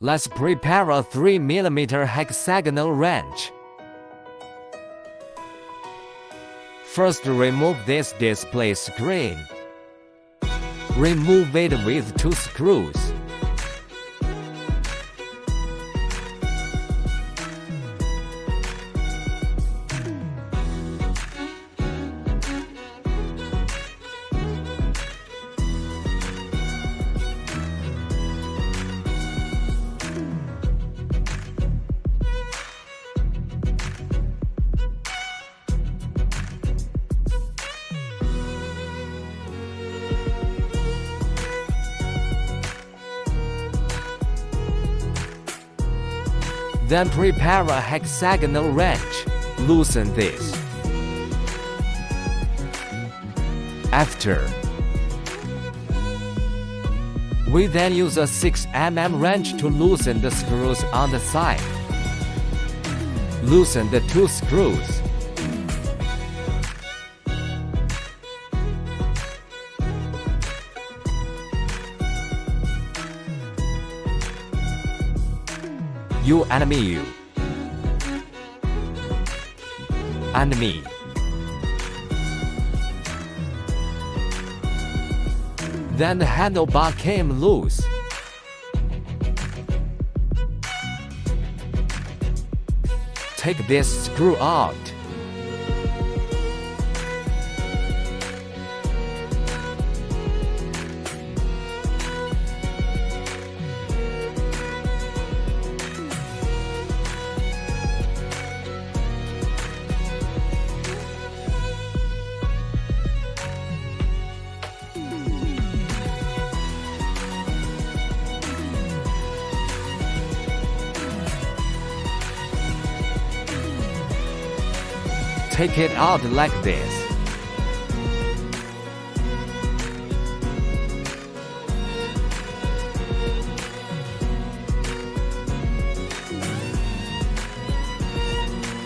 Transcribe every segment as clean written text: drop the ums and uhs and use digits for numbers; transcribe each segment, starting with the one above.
Let's prepare a 3mm hexagonal wrench. First, remove this display screen. Remove it with 2 screws. Then prepare a hexagonal wrench. Loosen this. After, we then use a 6mm wrench to loosen the screws on the side. Loosen the 2 screws. You and me, and me. Then the handlebar came loose. Take this screw out. Take it out like this.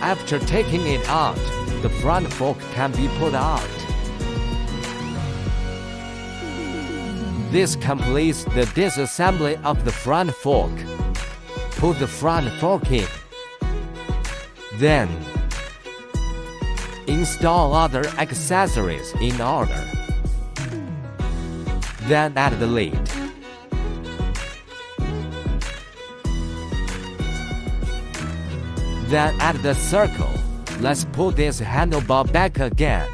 After taking it out, the front fork can be pulled out. This completes the disassembly of the front fork. Put the front fork in. Then, install other accessories in order. Then add the lid. Then add the circle. Let's put this handlebar back again.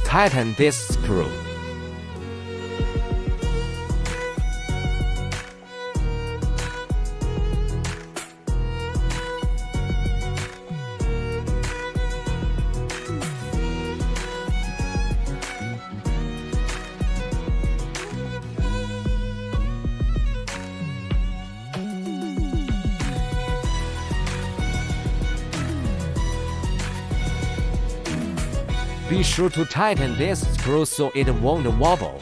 Tighten this screw. Be sure to tighten this screw so it won't wobble.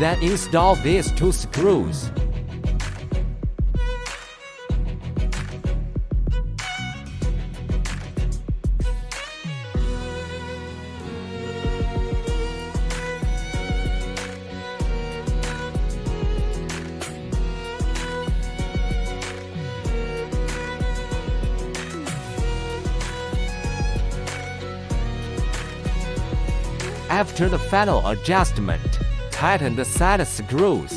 Then install these 2 screws. After the final adjustment, tighten the side screws.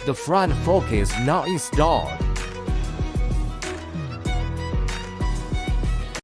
The front fork is now installed.